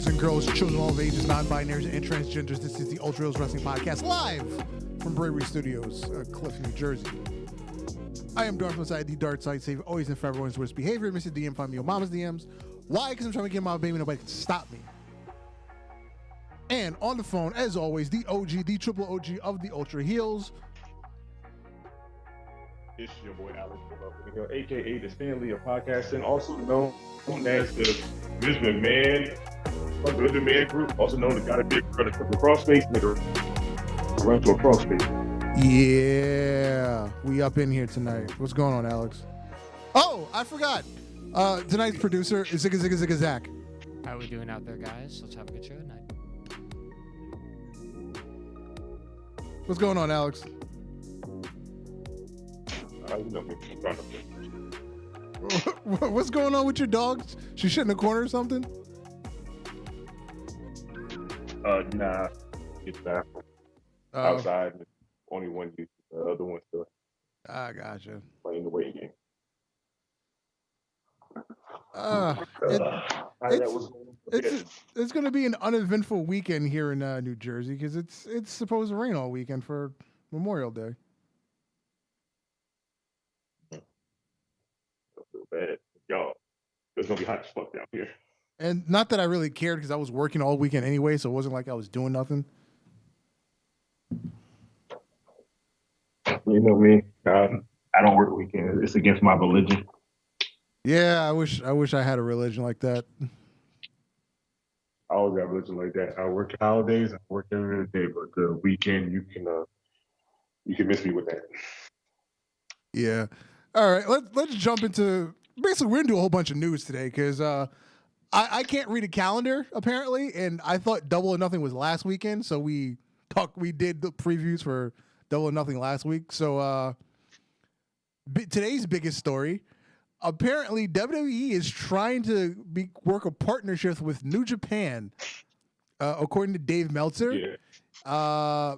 boys and girls, children of all ages, non-binaries, and transgenders. This is the Ultra Heelz Wrestling Podcast, live from Bravery Studios, Cliff, New Jersey. I am Darth Messiah, the Darth Side Savior, always in for everyone's worst behavior. Mr. DM, find me on Mama's DMs. Why? Because I'm trying to get my baby, nobody can stop me. And on the phone, as always, the OG, the triple OG of the Ultra Heelz. It's your boy Alex, aka the Stanley of podcasting, also known as the Ms. McMahon of the Man Group, also known as Got a Big Brother Triple Crossface, nigga run to a crossface. Yeah, we up in here tonight. What's going on, Alex? Oh, I forgot. Tonight's producer is Zigga Zigga Zigga Zach. How are we doing out there, guys? Let's have a good show tonight. What's going on, Alex? You know me. What's going on with your dog? She shit in the corner or something? Nah. It's back. Outside. Only one use. The other one's still. I gotcha. Playing the waiting game. It's going to be an uneventful weekend here in New Jersey because it's supposed to rain all weekend for Memorial Day. Bad. Y'all, it's gonna be hot as fuck down here. And not that I really cared because I was working all weekend anyway, so it wasn't like I was doing nothing. You know me. I don't work weekends. It's against my religion. Yeah, I wish I had a religion like that. I always got a religion like that. I work holidays, I work every other day, but the weekend you can miss me with that. Yeah. All right, let's jump into. Basically, we're gonna do a whole bunch of news today because I can't read a calendar apparently, and I thought Double or Nothing was last weekend, so we did the previews for Double or Nothing last week. So today's biggest story, apparently WWE is trying to work a partnership with New Japan, according to Dave Meltzer. Yeah.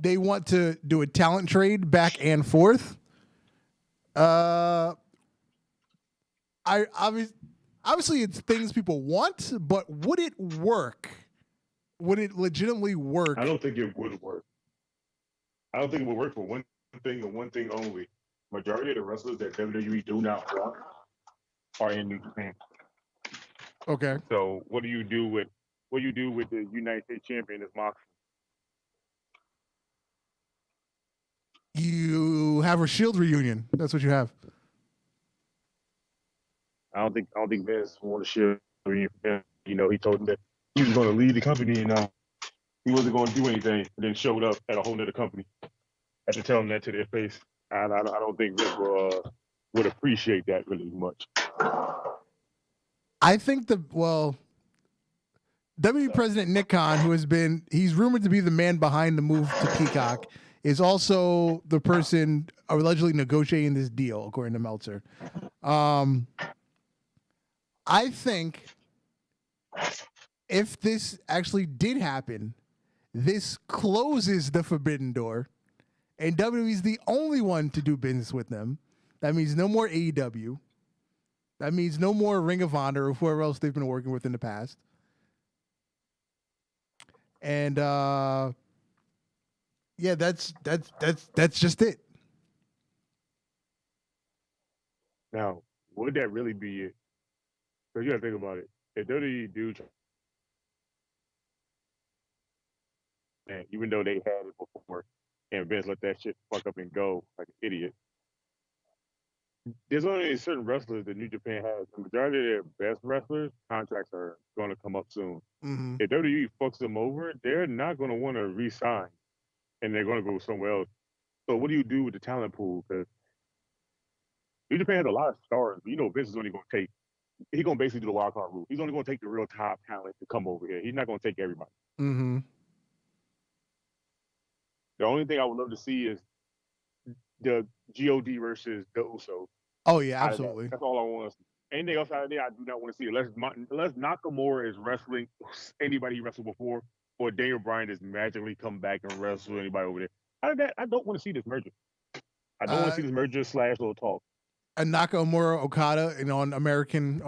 They want to do a talent trade back and forth. Obviously it's things people want, but would it work? Would it legitimately work? I don't think it would work. I don't think it would work for one thing and one thing only. Majority of the wrestlers that WWE do not want are in New Japan. Okay. So what do you do with the United States champion is Moxley? You have a Shield reunion. That's what you have. I don't think Vince wanted to share reunion for him. You know, he told him that he was going to lead the company and he wasn't going to do anything, and then showed up at a whole nother company. Had to tell him that to their face. And I don't think Vince would appreciate that really much. I think WWE President Nick Khan, he's rumored to be the man behind the move to Peacock, is also the person allegedly negotiating this deal, according to Meltzer. I think if this actually did happen, this closes the forbidden door, and WWE is the only one to do business with them. That means no more AEW. That means no more Ring of Honor or whoever else they've been working with in the past. And yeah, that's just it. Now, would that really be it? Because you got to think about it. If WWE do, and even though they had it before, and Vince let that shit fuck up and go like an idiot, there's only certain wrestlers that New Japan has. The majority of their best wrestlers, contracts are going to come up soon. Mm-hmm. If WWE fucks them over, they're not going to want to re-sign, and they're going to go somewhere else. So what do you do with the talent pool? Because New Japan has a lot of stars, but you know Vince is only going to take. He's going to basically do the wild card route. He's only going to take the real top talent to come over here. He's not going to take everybody. Mm-hmm. The only thing I would love to see is the God versus the Usos. Oh yeah, absolutely. That's all I want to see. Anything else out of there, I do not want to see. Unless Nakamura is wrestling anybody he wrestled before, or Daniel Bryan just magically come back and wrestle anybody over there. Out of that, I don't want to see this merger. I don't want to see this merger / little talk. A Nakamura Okada on American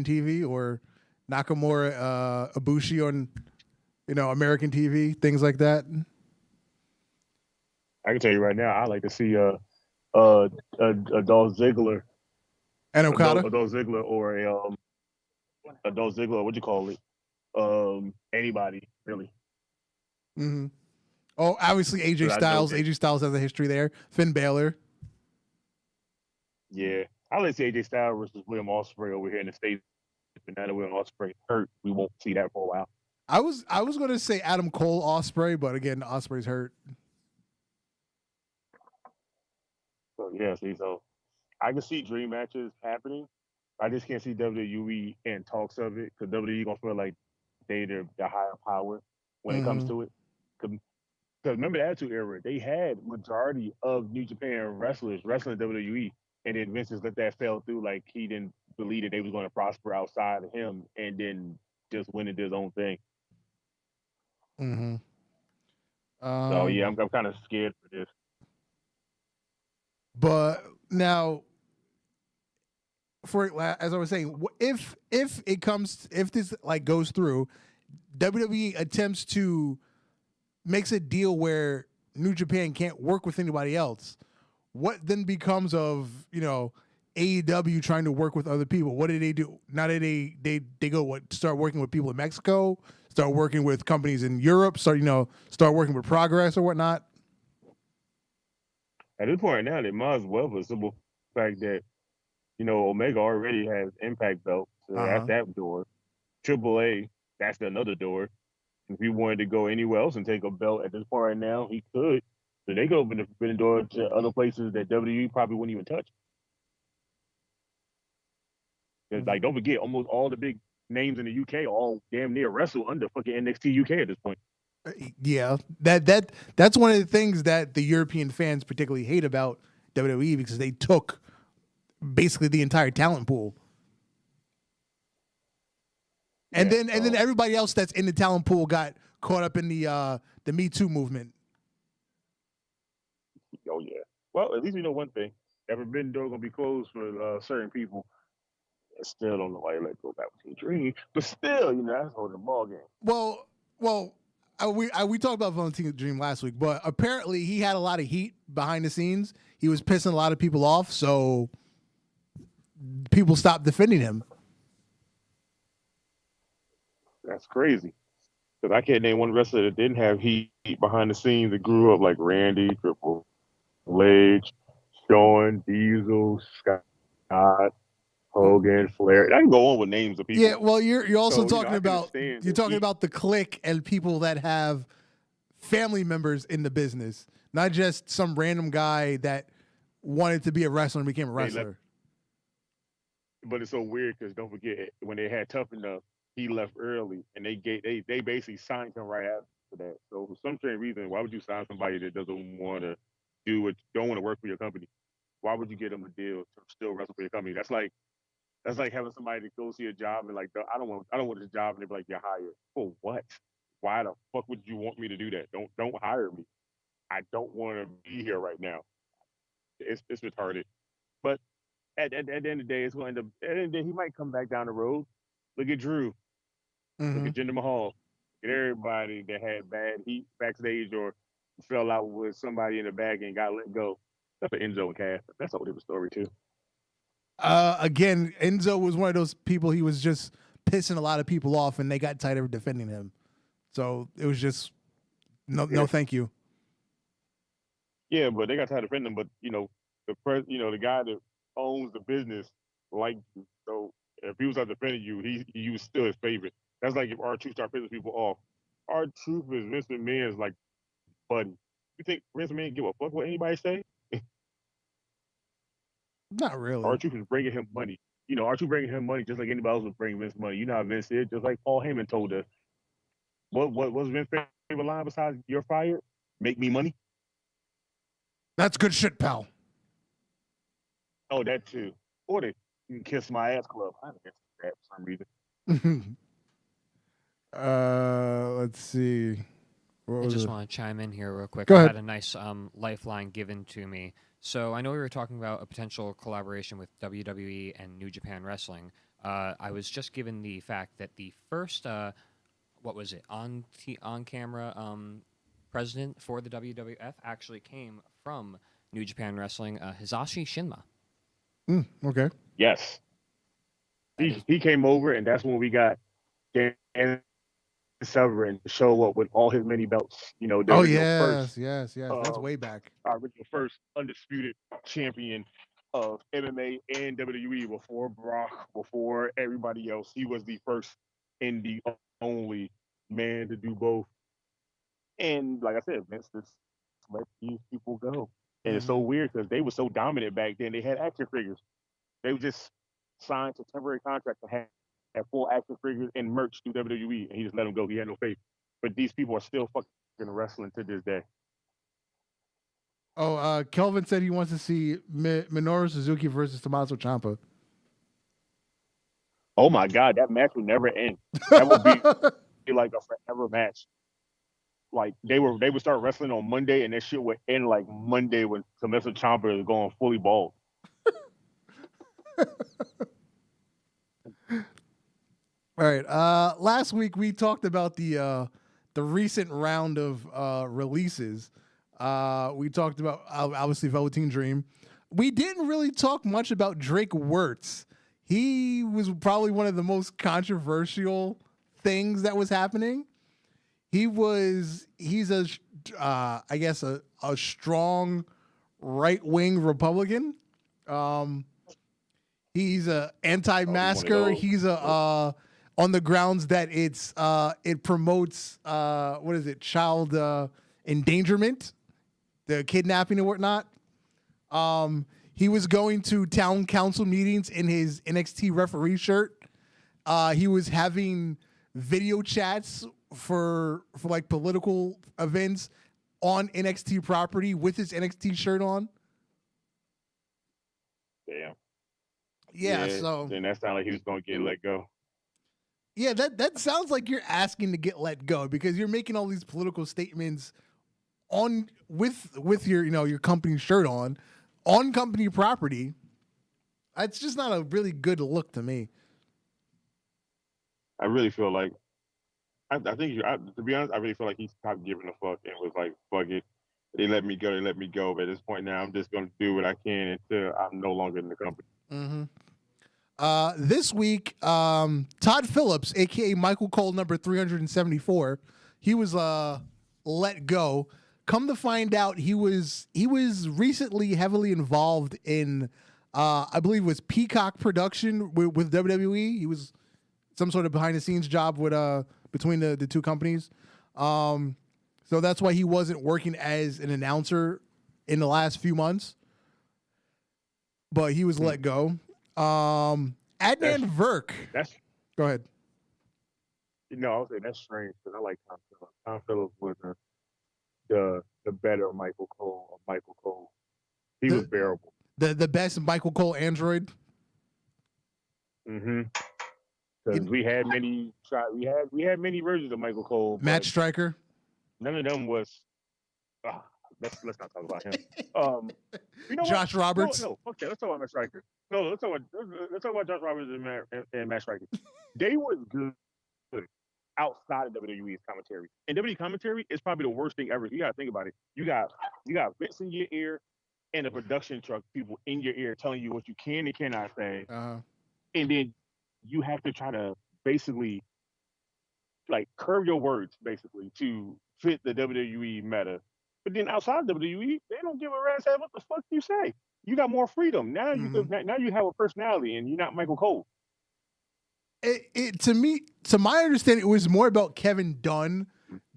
TV, or Nakamura, Ibushi on, American TV, things like that. I can tell you right now, I like to see a Dolph Ziggler, And Okada. a Dolph Ziggler, or a Dolph Ziggler. What you call it? Anybody really? Mm-hmm. Oh, obviously AJ 'Cause I know Styles. AJ Styles has a history there. Finn Balor. Yeah, I like to see AJ Styles versus William Ospreay over here in the States. But now that William Ospreay hurt, we won't see that for a while. I was going to say Adam Cole Ospreay, but again, Ospreay's hurt. So yeah, so I can see dream matches happening. I just can't see WWE in talks of it because WWE gonna feel like they're the higher power when it comes to it. Because remember the Attitude Era, they had majority of New Japan wrestlers wrestling WWE, and then Vince just let that fell through. Like he didn't believe that they was going to prosper outside of him, and then just went and did his own thing. Mm-hmm. So yeah, I'm kind of scared for this. But now, as I was saying, if this like goes through, WWE attempts to makes a deal where New Japan can't work with anybody else. What then becomes of AEW trying to work with other people? What do they do? Now that they go start working with people in Mexico, start working with companies in Europe, start working with Progress or whatnot. At this point now, they might as well for the simple fact that, Omega already has Impact belt, so that's that door. AAA, that's another door. If he wanted to go anywhere else and take a belt at this point right now, he could. So they could open the door to other places that WWE probably wouldn't even touch. Because, like, don't forget, almost all the big names in the UK all damn near wrestle under fucking NXT UK at this point. Yeah, that's one of the things that the European fans particularly hate about WWE because they took basically the entire talent pool, and then everybody else that's in the talent pool got caught up in the Me Too movement. Oh yeah. Well, at least we know one thing: that forbidden door gonna be closed for certain people. I still don't know why you let go back with your dream, but still, that's holding the ball game. Well. We talked about Valentino Dream last week, but apparently he had a lot of heat behind the scenes. He was pissing a lot of people off, so people stopped defending him. That's crazy. Because I can't name one wrestler that didn't have heat behind the scenes that grew up like Randy, Triple H, Shawn, Diesel, Scott, Hogan, Flair. I can go on with names of people. Yeah, well, you're also talking about the clique and people that have family members in the business, not just some random guy that wanted to be a wrestler and became a wrestler. But it's so weird because don't forget when they had Tough Enough, he left early, and they basically signed him right after that. So for some strange reason, why would you sign somebody that doesn't want to don't want to work for your company? Why would you get them a deal to still wrestle for your company? That's like having somebody to go see a job and like, I don't want this job, and they're like, you're hired for what? Why the fuck would you want me to do that? Don't hire me. I don't want to be here right now. It's retarded. But at the end of the day, it's going to. At the end of the day, he might come back down the road. Look at Drew. Look at Jinder Mahal. Get everybody that had bad heat backstage or fell out with somebody in the bag and got let go. That's an Enzo and Cass. That's a whole different story too. Again, Enzo was one of those people. He was just pissing a lot of people off, and they got tired of defending him. So it was just no, thank you. Yeah, but they got tired of defending him. But the guy that owns the business liked you. So if he was out defending you, he was still his favorite. That's like if R-Truth start pissing people off. R-Truth is Vince McMahon's like buddy. You think Vince McMahon give a fuck what anybody say? Not really. R-Truth is bringing him money. R-Truth bringing him money just like anybody else would bring Vince money. You know how Vince is, just like Paul Heyman told us. What was Vince's favorite line besides "You're fired"? Make me money. That's good shit, pal. Oh, that too. Or the "You Can Kiss My Ass" club. I don't get that for some reason. Let's see. I just want to chime in here real quick. Go ahead. I had a nice lifeline given to me. So I know we were talking about a potential collaboration with WWE and New Japan Wrestling, I was just given the fact that the first, what was it, on camera president for the WWF actually came from New Japan Wrestling, Hisashi Shinma. Okay. Yes. That is He came over, and that's when we got Dan Severn to show up with all his many belts. You know, the Oh original yes, first, yes, yes. That's way back. our original first undisputed champion of MMA and WWE before Brock, before everybody else. He was the first and the only man to do both. And like I said, Vince just let these people go. And it's so weird because they were so dominant back then. They had action figures. They were just signed to temporary contracts to have full action figures and merch through WWE, and he just let them go. He had no faith. But these people are still fucking wrestling to this day. Oh, Kelvin said he wants to see Minoru Suzuki versus Tommaso Ciampa. Oh my God, that match would never end. That would be like a forever match. Like they would start wrestling on Monday, and that shit would end like Monday when Tommaso Ciampa is going fully bald. All right. Last week we talked about the recent round of releases. We talked about obviously Velveteen Dream. We didn't really talk much about Drake Wirtz. He was probably one of the most controversial things that was happening. He's a I guess a strong right-wing Republican. He's a anti-masker. He's a on the grounds that it promotes what is it, child endangerment, the kidnapping and whatnot. He was going to town council meetings in his NXT referee shirt. He was having video chats for like political events on NXT property with his NXT shirt on. Damn. Yeah, so then that sounded like he was going to get let go. Yeah, that sounds like you're asking to get let go because you're making all these political statements on with your your company shirt on company property. It's just not a really good look to me. I really feel like I think to be honest, I really feel like he stopped giving a fuck and was like, "Fuck it, they let me go, they let me go." But at this point now, I'm just going to do what I can until I'm no longer in the company. This week, Todd Phillips, aka Michael Cole, number 374, he was let go. Come to find out, he was recently heavily involved in, I believe it was Peacock production with WWE. He was some sort of behind the scenes job with between the two companies. So that's why he wasn't working as an announcer in the last few months. But he was let go. Adnan Virk. Go ahead. I would say that's strange because I like Tom Phillips. Tom Phillips was the better Michael Cole. He was bearable. The best Michael Cole android. Because we had many versions of Michael Cole. Matt Striker. None of them was. Let's not talk about him. Josh Roberts. No, fuck that. Let's talk about Matt Striker. No, let's talk about Josh Roberts and Matt Striker. They were good outside of WWE's commentary. And WWE commentary is probably the worst thing ever. You gotta think about it. You got Vince in your ear and the production truck people in your ear telling you what you can and cannot say. And then you have to try to basically like curve your words basically to fit the WWE meta. But then outside WWE, they don't give a rat's ass what the fuck you say. You got more freedom. Now you have a personality and you're not Michael Cole. To my understanding, it was more about Kevin Dunn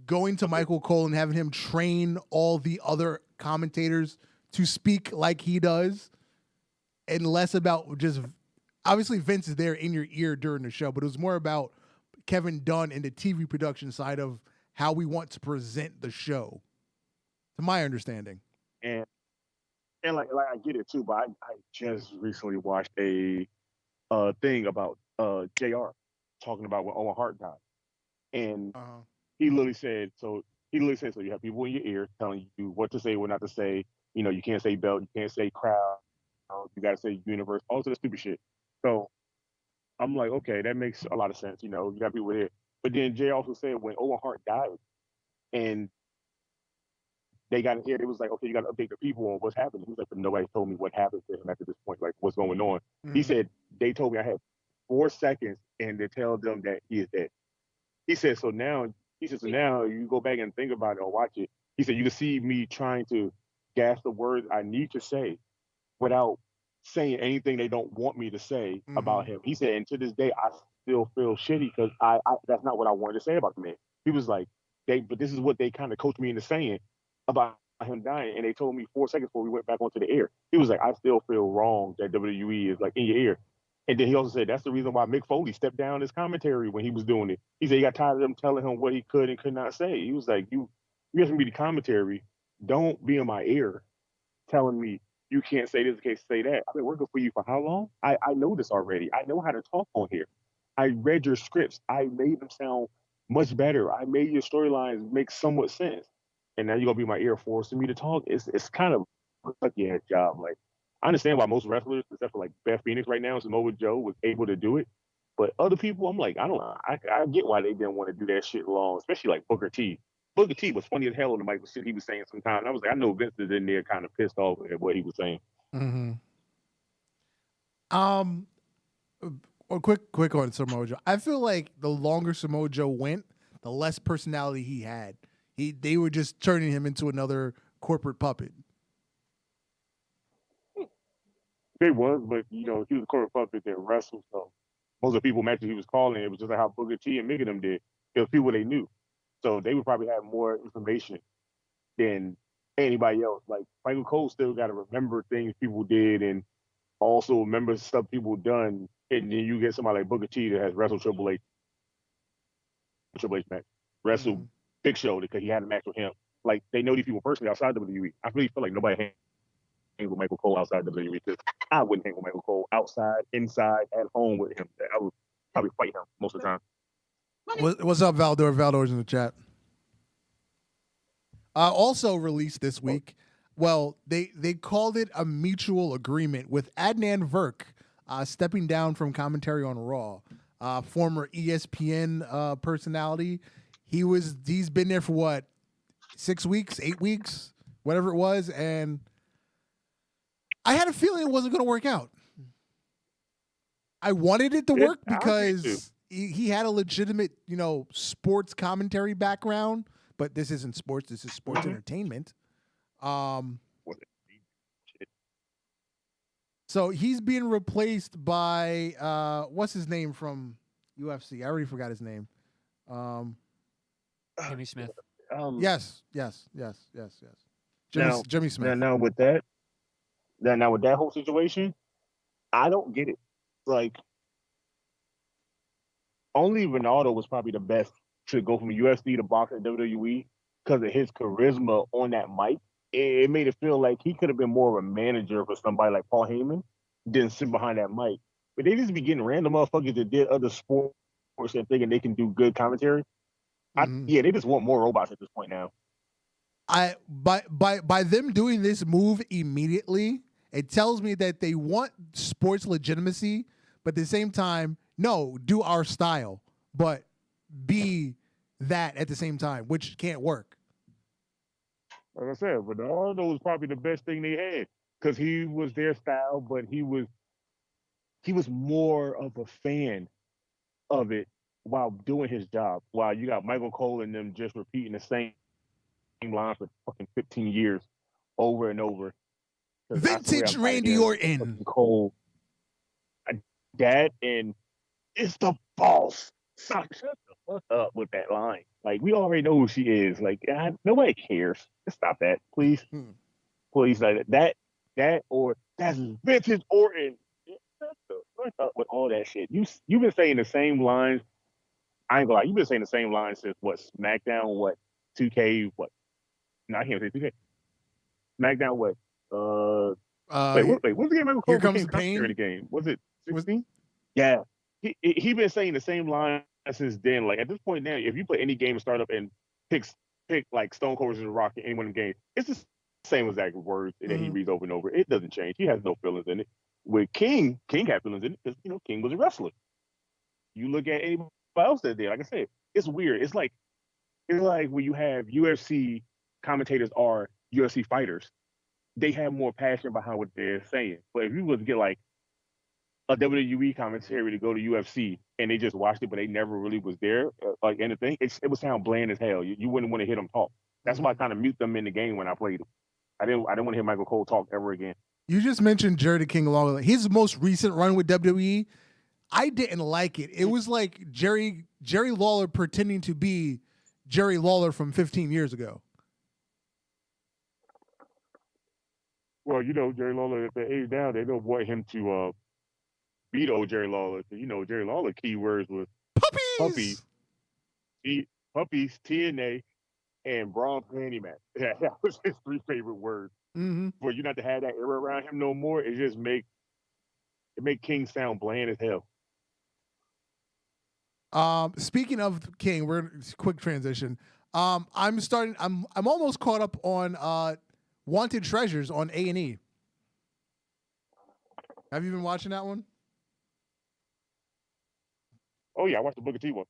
going to Michael Cole and having him train all the other commentators to speak like he does, and less about just obviously Vince is there in your ear during the show, but it was more about Kevin Dunn and the TV production side of how we want to present the show. To my understanding, and like I get it too, but I just recently watched a thing about JR talking about when Owen Hart died, and he literally said so you have people in your ear telling you what to say, what not to say. You can't say belt, you can't say crowd, you got to say universe, all of the stupid shit. So I'm like, okay, that makes a lot of sense. You know, you got people there. But then Jay also said when Owen Hart died and they got in here, it was like, okay, you got to update the people on what's happening. He was like, but nobody told me what happened to him after this point, like what's going on. He said they told me I had 4 seconds and to tell them that he is dead. He said, so now you go back and think about it or watch it. He said, you can see me trying to gasp the words I need to say without saying anything they don't want me to say about him. He said, and to this day, I still feel shitty because I that's not what I wanted to say about the man. He was like, but this is what they kind of coached me into saying about him dying. And they told me 4 seconds before we went back onto the air. He was like, I still feel wrong that WWE is like in your ear. And then he also said that's the reason why Mick Foley stepped down his commentary when he was doing it. He said he got tired of them telling him what he could and could not say. He was like, you asking me the commentary, don't be in my ear telling me you can't say this, can't say that. I've been working for you for how long? I know this already. I know how to talk on here. I read your scripts. I made them sound much better. I made your storylines make somewhat sense. And now you're gonna be my ear forcing me to talk. It's kind of like a job. Like I understand why most wrestlers, except for like Beth Phoenix right now, Samoa Joe was able to do it. But other people, I'm like, I don't know. I get why they didn't want to do that shit long, especially like Booker T. Booker T was funny as hell on the mic with shit he was saying sometimes. I was like, I know Vince is in there kind of pissed off at what he was saying. A quick on Samoa Joe. I feel like the longer Samoa Joe went, the less personality he had. They were just turning him into another corporate puppet. They was, but you know, he was a corporate puppet that wrestled. So most of the people matches he was calling, it was just like how Booker T and Mick and them did. It was people they knew. So they would probably have more information than anybody else. Like Michael Cole still got to remember things people did and also remember stuff people done. And then you get somebody like Booker T that has wrestled Triple H match, wrestled Big Show because he had a match with him. Like they know these people personally outside WWE. I really feel like nobody hangs with Michael Cole outside WWE because I wouldn't hang with Michael Cole outside, inside, at home with him. I would probably fight him most of the time. What's up, Valdor? Valdor's in the chat. Also released this week. Well, they called it a mutual agreement with Adnan Virk stepping down from commentary on Raw. Former ESPN personality. He's been there for what, 6 weeks, 8 weeks, whatever it was, and I had a feeling it wasn't going to work out. I wanted it to work because he had a legitimate, sports commentary background, but this isn't sports. This is sports entertainment. So he's being replaced by what's his name from UFC? I already forgot his name. Jimmy Smith. Yes. Jimmy Smith. Now with that whole situation, I don't get it. Like, only Ronaldo was probably the best to go from UFC to boxing at WWE because of his charisma on that mic. It made it feel like he could have been more of a manager for somebody like Paul Heyman than sit behind that mic. But they just be getting random motherfuckers that did other sports and thinking they can do good commentary. They just want more robots at this point now. By them doing this move immediately, it tells me that they want sports legitimacy, but at the same time, no, do our style, but be that at the same time, which can't work. Like I said, Ronaldo was probably the best thing they had because he was their style, but he was more of a fan of it while doing his job. While you got Michael Cole and them just repeating the same lines for fucking 15 years over and over. Vintage Randy Orton. Cole, Dad, and it's the boss. Shut the fuck up with that line. Like, we already know who she is. Like, nobody cares. Just stop that, please. Please, like that or that's vintage Orton. Shut the fuck up with all that shit. You've been saying the same lines. I ain't gonna lie. You've been saying the same lines since what, SmackDown, what, 2K, what? No, I can't say 2K. SmackDown, what? Wait, what's the game Michael Cole became commentator in the game? Was it 16? Yeah. He been saying the same line since then. Like, at this point now, if you play any game and start up and pick like Stone Cold versus Rock in any one game, it's the same exact words that he reads over and over. It doesn't change. He has no feelings in it. With King had feelings in it because King was a wrestler. You look at anybody else that did. Like I said, it's weird. It's like when you have UFC commentators are UFC fighters. They have more passion behind what they're saying. But if you was to get like a WWE commentary to go to UFC and they just watched it, but they never really was there, like anything, it would sound bland as hell. You wouldn't want to hear them talk. That's why I kind of mute them in the game when I played them. I didn't want to hear Michael Cole talk ever again. You just mentioned Jerry the King Lawler. His most recent run with WWE, I didn't like it. It was like Jerry Lawler pretending to be Jerry Lawler from 15 years ago. Well, Jerry Lawler at the age now, they don't want him to beat old Jerry Lawler. Jerry Lawler keywords was Puppies! puppies, TNA, and Braun panty match. Yeah, that was his 3 favorite words. Mm-hmm. For you not to have that era around him no more, it just make King sound bland as hell. Speaking of King, quick transition. I'm almost caught up on Wanted Treasures on A&E. Have you been watching that one? Oh yeah, I watched the Booker T one.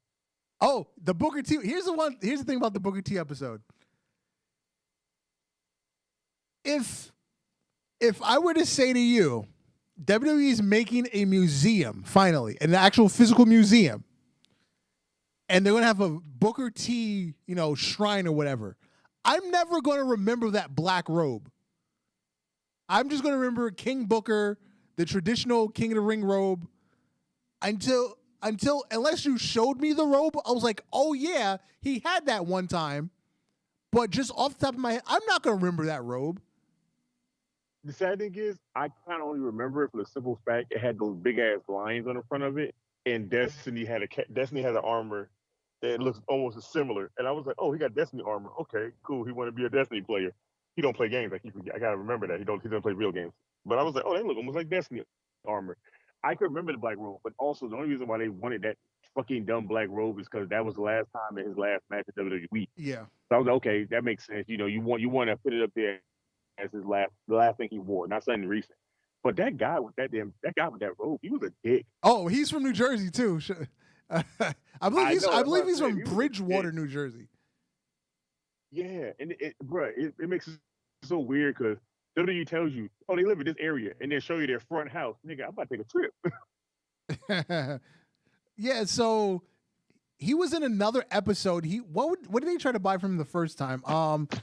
Oh, the Booker T. Here's the thing about the Booker T episode. If I were to say to you, WWE is making a museum, finally, an actual physical museum, and they're going to have a Booker T, shrine or whatever, I'm never going to remember that black robe. I'm just going to remember King Booker, the traditional King of the Ring robe, unless you showed me the robe, I was like, oh yeah, he had that one time. But just off the top of my head, I'm not going to remember that robe. The sad thing is, I kind of only remember it for the simple fact it had those big ass lines on the front of it, and Destiny had an armor that looks almost similar. And I was like, oh, he got Destiny armor. Okay, cool. He want to be a Destiny player. He don't play games. I gotta remember that he doesn't play real games. But I was like, oh, they look almost like Destiny armor. I could remember the black robe, but also the only reason why they wanted that fucking dumb black robe is because that was the last time in his last match at WWE. Yeah. So I was like, okay, that makes sense. You want to put it up there as the last thing he wore, not something recent. But that guy with that robe, he was a dick. Oh, he's from New Jersey too. I believe he's from Bridgewater, New Jersey. Yeah, and it makes it so weird because WWE tells you, oh, they live in this area, and then show you their front house. Nigga, I'm about to take a trip. Yeah, so he was in another episode. What did they try to buy from him the first time?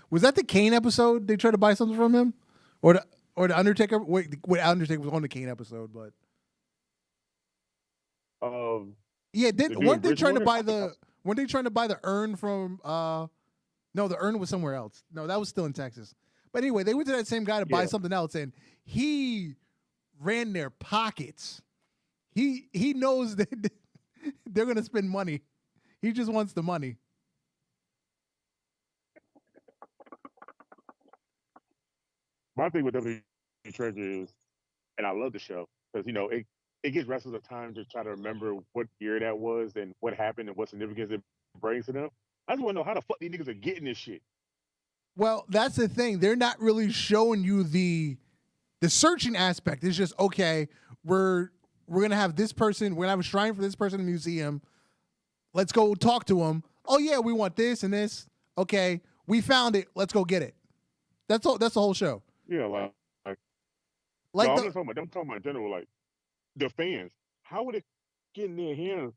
Was that the Kane episode? They tried to buy something from him, or the Undertaker? Wait, Undertaker was on the Kane episode, but yeah, weren't they trying to buy the urn from? No, the urn was somewhere else. No, that was still in Texas. But anyway, they went to that same guy to buy something else, and he ran their pockets. He knows that they're gonna spend money. He just wants the money. My thing with WWE Treasure is, and I love the show because it gives wrestlers a time to try to remember what year that was and what happened and what significance it brings to them. I just want to know how the fuck these niggas are getting this shit. Well, that's the thing. They're not really showing you the searching aspect. It's just, okay, we're gonna have this person. We're gonna have a shrine for this person in the museum. Let's go talk to him. Oh yeah, we want this and this. Okay, we found it. Let's go get it. That's all. That's the whole show. Yeah, I'm talking about in general, like the fans. How would it get in their hands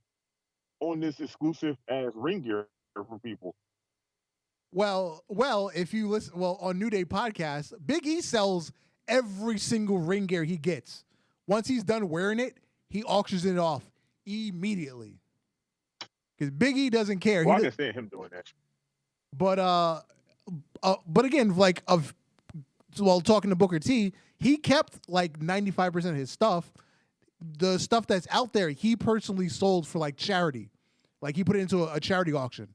on this exclusive ass ring gear from people? Well, if you listen, on New Day podcast, Big E sells every single ring gear he gets. Once he's done wearing it, he auctions it off immediately. Because Big E doesn't care. Well, I understand him doing that. But again, talking to Booker T, he kept like 95% of his stuff. The stuff that's out there, he personally sold for like charity. Like he put it into a charity auction.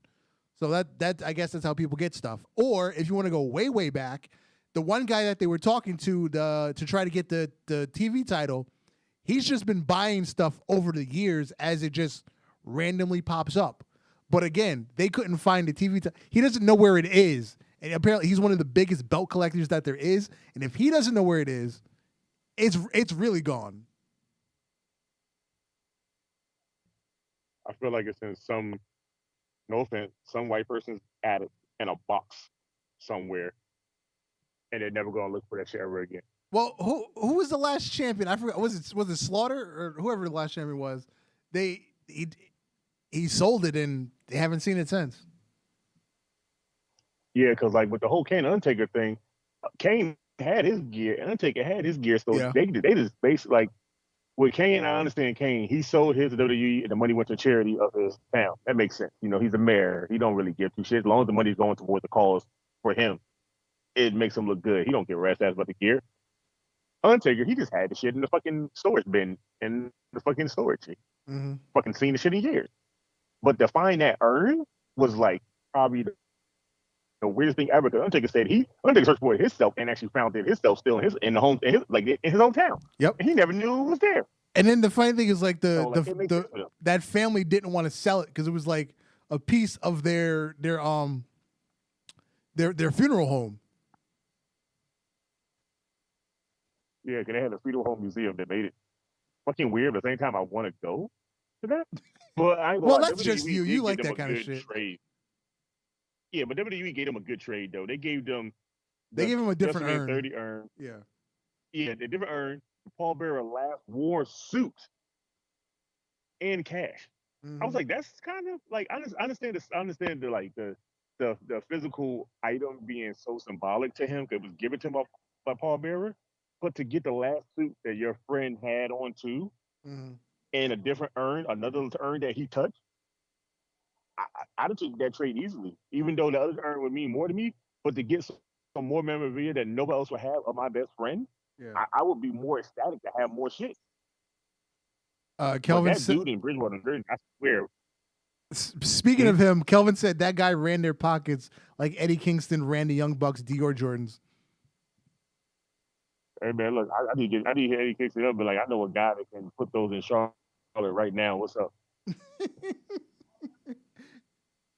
So that I guess that's how people get stuff. Or if you want to go way, way back, the one guy that they were talking to try to get the TV title, he's just been buying stuff over the years as it just randomly pops up. But again, they couldn't find the TV title. He doesn't know where it is. And apparently he's one of the biggest belt collectors that there is. And if he doesn't know where it is, it's really gone. I feel like it's in some, no offense, some white person's attic in a box somewhere, and they're never gonna look for that shit ever again. Well, who was the last champion? I forgot. Was it Slaughter or whoever the last champion was? He sold it and they haven't seen it since. Yeah, because like with the whole Kane Undertaker thing, Kane had his gear, and Undertaker had his gear, so Yeah. they just basically like with Kane. I understand Kane. He sold his to WWE, and the money went to charity of his town. That makes sense. You know, he's a mayor. He don't really give two shits. As long as the money's going toward the cause for him, it makes him look good. He don't give a rat's ass about the gear. Undertaker, he just had the shit in the fucking storage bin in the fucking storage. Mm-hmm. Fucking seen the shit in years. But to find that urn was like probably the weirdest thing ever. Because Undertaker said Undertaker searched for it himself and actually found it himself still in his hometown. Yep. And he never knew it was there. And then the funny thing is like it makes sense for them. that family didn't want to sell it because it was like a piece of their funeral home. Yeah, because they had a Freedom Home Museum that made it fucking weird. But at the same time, I want to go to that. But I ain't gonna Well, lie, that's just WWE you. did You give like them that a kind of good shit. Trade. Yeah, but WWE gave them a good trade though. They gave them. They gave him a different WrestleMania urn. 30 urn. Yeah. Yeah, the different urn. The Paul Bearer last war suit. And cash. Mm-hmm. I was like, that's kind of like I understand this. I understand the physical item being so symbolic to him because it was given to him by Paul Bearer. But to get the last suit that your friend had on too, Mm-hmm. and a different urn, another urn that he touched, I'd have taken that trade easily. Even though the other urn would mean more to me, but to get some more memorabilia that nobody else would have of my best friend, Yeah. I would be more ecstatic to have more shit. Kelvin but that dude in Bridgewater, I swear. Speaking of him, Kelvin said that guy ran their pockets like Eddie Kingston ran the Young Bucks Dior Jordans. Hey man, look, I need to hear Eddie Kingston up, but like I know a guy that can put those in Charlotte right now. What's up?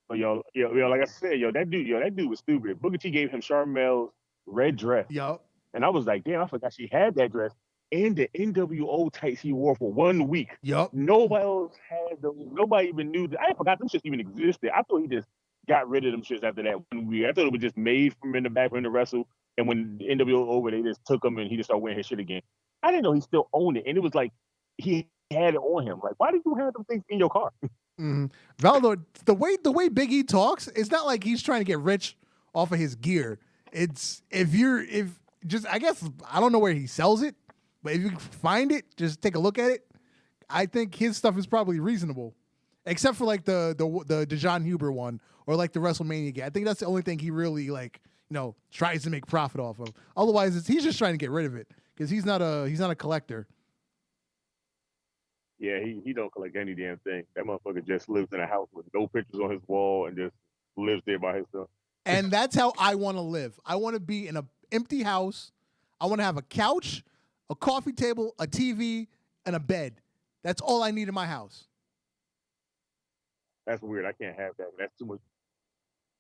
But yo, like I said, that dude was stupid. Booker T gave him Charmel's red dress. Yup. And I was like, damn, I forgot she had that dress. And the NWO tights he wore for 1 week. Yup. Nobody else had those. Nobody even knew that. I forgot them shits even existed. I thought he just got rid of them shits after that 1 week. I thought it was just made from in the back for him to wrestle. And when the NWO over, they just took him and he just started wearing his shit again. I didn't know he still owned it. And it was like he had it on him. Like, why did you have them things in your car? Mm-hmm. Valdo, the way Big E talks, it's not like he's trying to get rich off of his gear. It's I guess I don't know where he sells it, but if you can find it, just take a look at it. I think his stuff is probably reasonable, except for like the DeJohn Huber one or like the WrestleMania guy. I think that's the only thing he really tries to make profit off of. Otherwise, he's just trying to get rid of it because he's not a collector. Yeah, he don't collect any damn thing. That motherfucker just lives in a house with no pictures on his wall and just lives there by himself. And that's how I want to live. I want to be in an empty house. I want to have a couch, a coffee table, a TV, and a bed. That's all I need in my house. That's weird. I can't have that. That's too much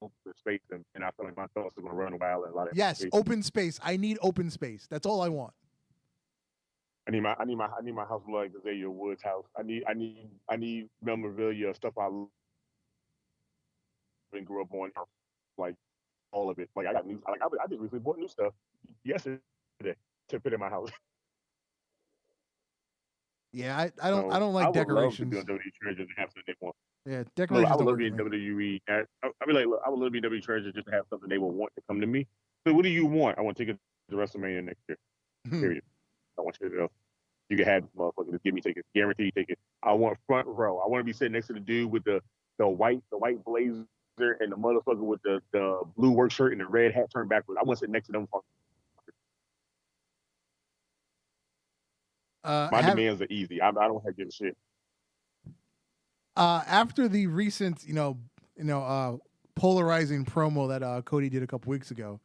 open space, and I feel like my thoughts are gonna run wild and a lot of Yes, space. open space. I need open space. That's all I want. I need my house like Xavier Woods' house. I need memorabilia of stuff I grew up on, like all of it. Like I got new. Like I just recently bought new stuff yesterday to put in my house. Yeah, I don't like decorations. I would love to be on WWE Treasure to have something they want. Yeah, decorations. I would don't love work to be for in me. WWE. I mean, like, look, I would love to be in WWE Treasure just to have something they would want to come to me. So, what do you want? I want tickets to WrestleMania next year. Period. I want you to know. You can have this motherfucker. Just give me tickets. Guaranteed tickets. I want front row. I want to be sitting next to the dude with the white blazer and the motherfucker with the blue work shirt and the red hat turned backwards. I want to sit next to them. My demands are easy. I don't have to give a shit. After the recent, polarizing promo that Cody did a couple weeks ago,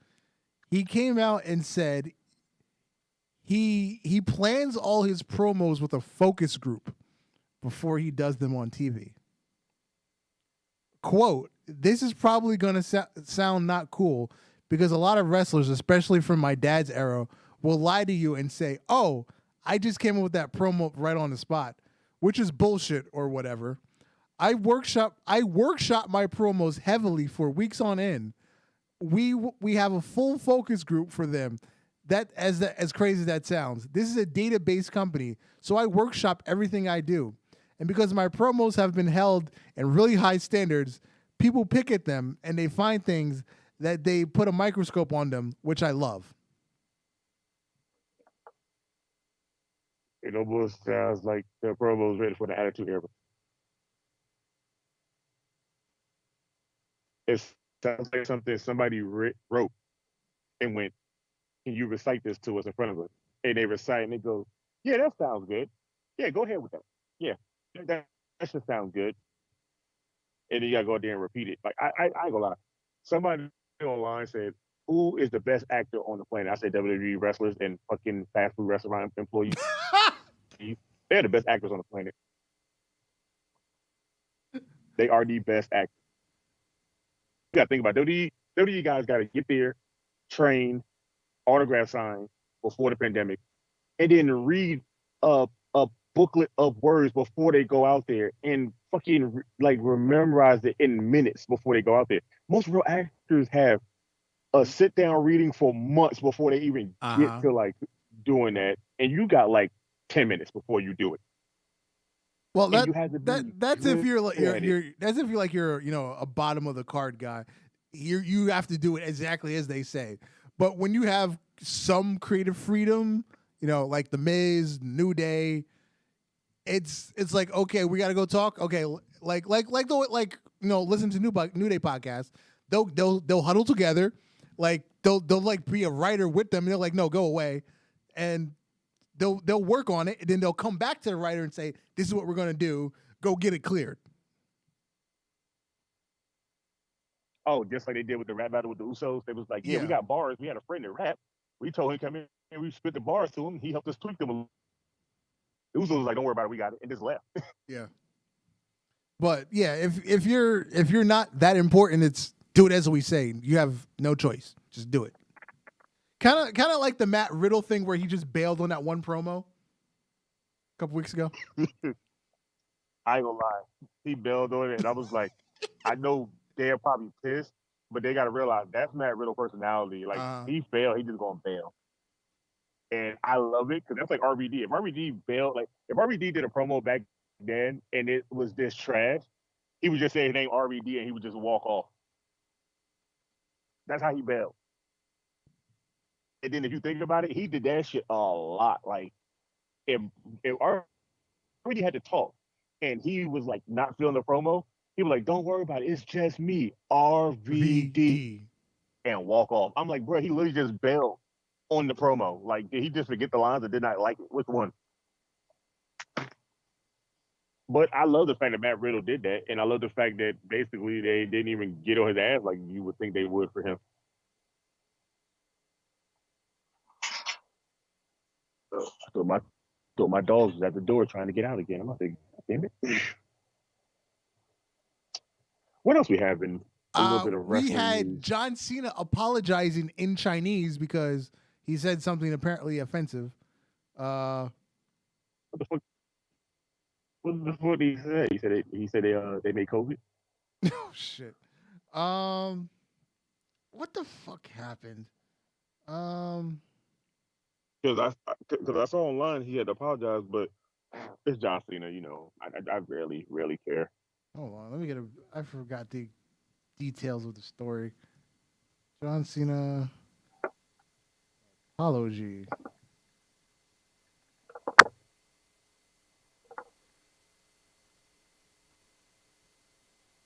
he came out and said he plans all his promos with a focus group before he does them on TV. Quote, "This is probably going to sound not cool because a lot of wrestlers, especially from my dad's era, will lie to you and say, 'Oh, I just came up with that promo right on the spot,' which is bullshit or whatever. I workshop my promos heavily for weeks on end. We have a full focus group for them. That as crazy as that sounds, this is a database company, so I workshop everything I do. And because my promos have been held in really high standards, people pick at them and they find things that they put a microscope on them, which I love. It almost sounds like the promo is ready for the Attitude Era. It sounds like something somebody wrote and went, "Can you recite this to us in front of us?" And they recite and they go, "Yeah, that sounds good. Yeah, go ahead with that. Yeah, that should sound good." And then you gotta go out there and repeat it. Like I ain't gonna lie. Somebody online said, "Who is the best actor on the planet?" I said WWE wrestlers and fucking fast food restaurant employees. They're the best actors on the planet. They are the best actors. You gotta think about it. WWE guys gotta get there, train, autograph sign before the pandemic, and then read a booklet of words before they go out there and fucking like memorize it in minutes before they go out there. Most real actors have a sit down reading for months before they even get to like doing that, and you got like 10 minutes before you do it. Well, And you have to be that's if you're good at it. that's if you're a bottom of the card guy. You have to do it exactly as they say. But when you have some creative freedom, like the Miz, New Day, it's like, okay, we got to go talk. Okay, listen to New Day podcast. They'll huddle together, like they'll like be a writer with them. And they're like, no, go away, and they'll work on it, and then they'll come back to the writer and say, this is what we're gonna do. Go get it cleared. Oh, just like they did with the rap battle with the Usos. They was like, yeah, we got bars. We had a friend that rap. We told him come in and we spit the bars to him. He helped us tweak them a little. The Usos was like, don't worry about it, we got it, and just left. Yeah. But yeah, if you're not that important, it's do it as we say. You have no choice. Just do it. Kind of like the Matt Riddle thing where he just bailed on that one promo a couple weeks ago. I ain't gonna lie. He bailed on it, and I was like, I know they're probably pissed, but they gotta realize that's Matt Riddle personality. Like he failed, he just gonna bail. And I love it because that's like RVD. If RVD bailed, like if RVD did a promo back then and it was this trash, he would just say his name RVD and he would just walk off. That's how he bailed. And then if you think about it, he did that shit a lot. Like if RVD had to talk and he was like not feeling the promo, he was like, don't worry about it. It's just me, RVD. And walk off. I'm like, bro, he literally just bailed on the promo. Like, did he just forget the lines or did not like it? Which one? But I love the fact that Matt Riddle did that. And I love the fact that basically they didn't even get on his ass like you would think they would for him. So my dogs was at the door trying to get out again. I'm like, damn it. What else we have in a little bit of wrestling we had news? John Cena apologizing in Chinese because he said something apparently offensive. What the fuck? What did he say? He said they made COVID. Oh shit. What the fuck happened? Because I saw online he had to apologize, but it's John Cena. I rarely care. Hold on, let me I forgot the details of the story. John Cena apology.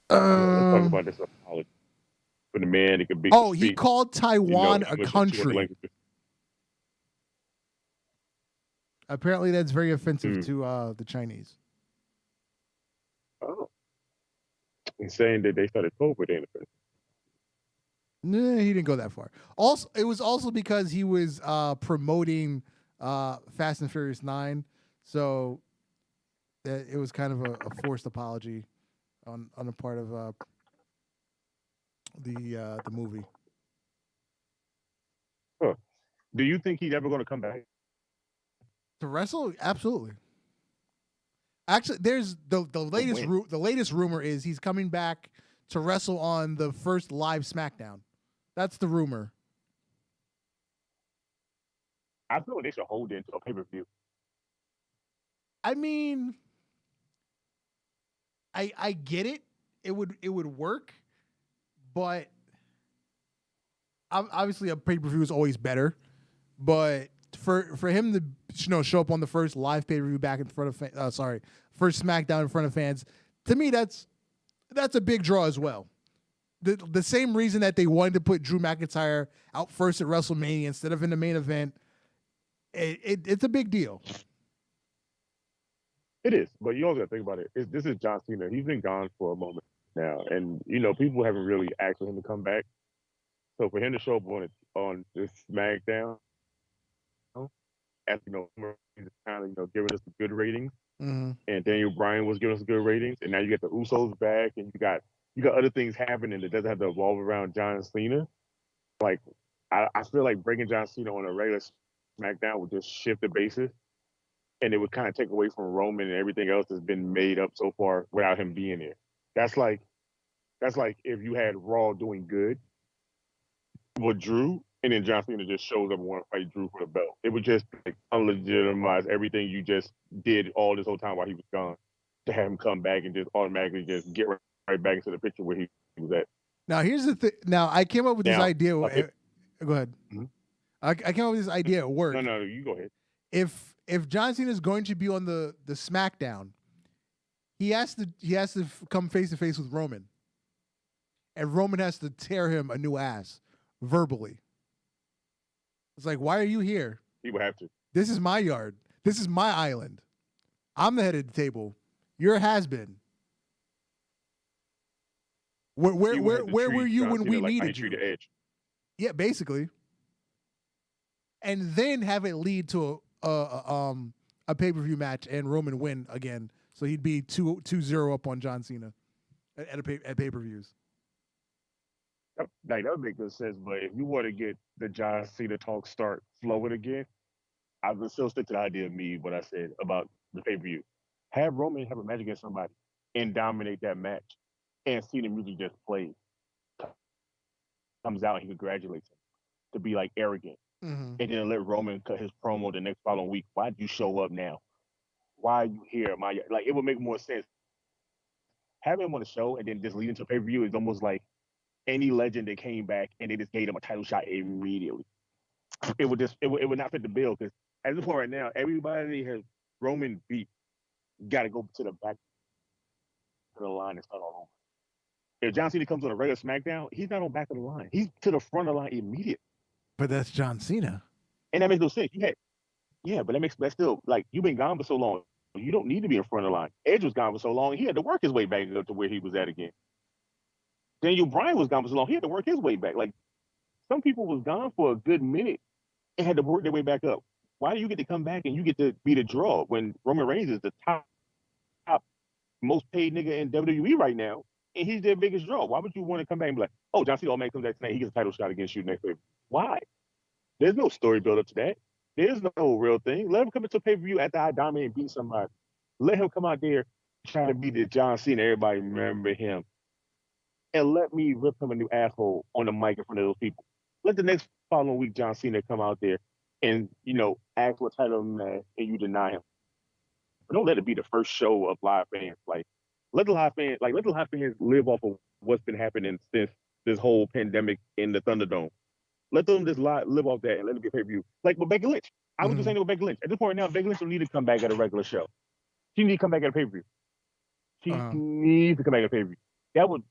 Let's talk about this apology for the man that could be. Oh, he called Taiwan a country. Apparently, that's very offensive to the Chinese. Oh, he's saying that they started COVID ain't offensive. Nah, he didn't go that far. Also, it was also because he was promoting Fast and Furious 9, so it was kind of a forced apology on the part of the movie. Huh. Do you think he's ever going to come back To wrestle? Absolutely. Actually, there's the latest win. the latest rumor is he's coming back to wrestle on the first live SmackDown. That's the rumor. I feel like they should hold it into a pay-per-view. I mean, I get it. It would work, but obviously a pay-per-view is always better. But for him to show up on the first live pay-per-view back in front of first SmackDown in front of fans, to me that's a big draw as well. The same reason that they wanted to put Drew McIntyre out first at WrestleMania instead of in the main event, it's a big deal. It is, but you also got to think about it. This is John Cena. He's been gone for a moment now, and people haven't really asked for him to come back. So for him to show up on this SmackDown, as he's kind of giving us good ratings, and Daniel Bryan was giving us good ratings, and now you get the Usos back, and you got other things happening that doesn't have to evolve around John Cena. Like I feel like breaking John Cena on a regular SmackDown would just shift the basis, and it would kind of take away from Roman and everything else that's been made up so far without him being there. That's like if you had Raw doing good with Drew, and then John Cena just shows up and want to fight Drew for the belt. It would just unlegitimize everything you just did all this whole time while he was gone. To have him come back and just automatically just get right back into the picture where he was at. Now here's the thing. Now I came up with this idea. Go ahead. Mm-hmm. I came up with this idea at work. No, you go ahead. If John Cena is going to be on the SmackDown, he has to come face to face with Roman, and Roman has to tear him a new ass verbally. It's like, why are you here? He would have to. This is my yard. This is my island. I'm the head of the table. You're a has-been. Where were you when we needed you? Edge. Yeah, basically. And then have it lead to a pay-per-view match and Roman win again. So he'd be 2-0 up on John Cena at pay-per-views. That would make good sense, but if you want to get the John Cena talk start flowing again, I would still stick to the idea of what I said about the pay-per-view. Have Roman have a match against somebody and dominate that match, and Cena music just plays. Comes out and he congratulates him to be like arrogant. Mm-hmm. And then let Roman cut his promo the next following week. Why did you show up now? Why are you here? It would make more sense. Having him on the show and then just leading to pay-per-view is almost like any legend that came back and they just gave him a title shot immediately. It would not fit the bill, because at this point right now, everybody has Roman beat. Got to go to the back of the line and start all over. If John Cena comes on a regular SmackDown, he's not on back of the line. He's to the front of the line immediately. But that's John Cena. And that makes no sense. But that's still, like, you've been gone for so long. You don't need to be in front of the line. Edge was gone for so long. He had to work his way back up to where he was at again. Daniel Bryan was gone for so long. He had to work his way back. Like, some people was gone for a good minute and had to work their way back up. Why do you get to come back and you get to be the draw when Roman Reigns is the top most paid nigga in WWE right now, and he's their biggest draw? Why would you want to come back and be like, oh, John Cena comes back tonight, he gets a title shot against you next week? Why? There's no story build up to that. There's no real thing. Let him come into pay-per-view after I dominate and beat somebody. Let him come out there trying to be the John Cena. Everybody remember him. And let me rip him a new asshole on the mic in front of those people. Let the next following week John Cena come out there and, ask what title and you deny him. But don't let it be the first show of live fans. Let the live fans live off of what's been happening since this whole pandemic in the Thunderdome. Let them just live off that and let it be a pay-per-view. Like with Becky Lynch. I was just saying with Becky Lynch. At this point now, Becky Lynch don't need to come back at a regular show. She needs to come back at a pay-per-view. She needs to come back at a pay-per-view.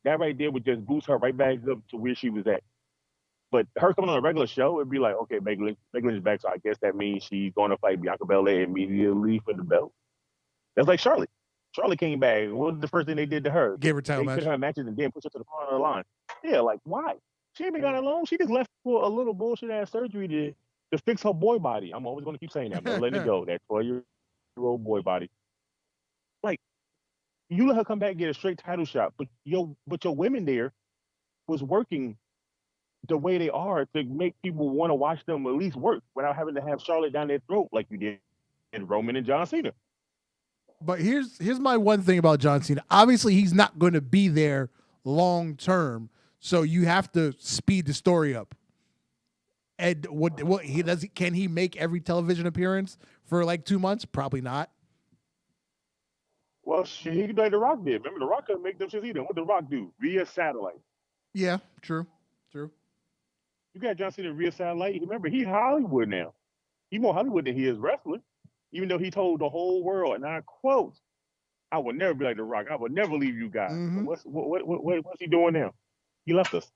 That right there would just boost her right back up to where she was at. But her coming on a regular show, it'd be like, okay, Becky Lynch is back, so I guess that means she's going to fight Bianca Belair immediately for the belt. That's like Charlotte. Charlotte came back. What was the first thing they did to her? Gave her title match. They put her in matches and then pushed her to the front of the line. Yeah, like, why? She ain't been gone that long. She just left for a little bullshit-ass surgery to fix her boy body. I'm always going to keep saying that. I'm not letting it go. That 12-year-old boy body. Like, you let her come back and get a straight title shot, but your women there was working the way they are to make people want to watch them at least work without having to have Charlotte down their throat like you did in Roman and John Cena. But here's my one thing about John Cena. Obviously, he's not going to be there long term, so you have to speed the story up. And what he does? Can he make every television appearance for like 2 months? Probably not. Well, shit, he did like The Rock did. Remember, The Rock couldn't make them shit either. What did The Rock do? Via satellite. Yeah, true. You got John Cena via satellite. Remember, he Hollywood now. He more Hollywood than he is wrestling. Even though he told the whole world, and I quote, "I will never be like The Rock. I will never leave you guys." Mhm. What's he doing now? He left us.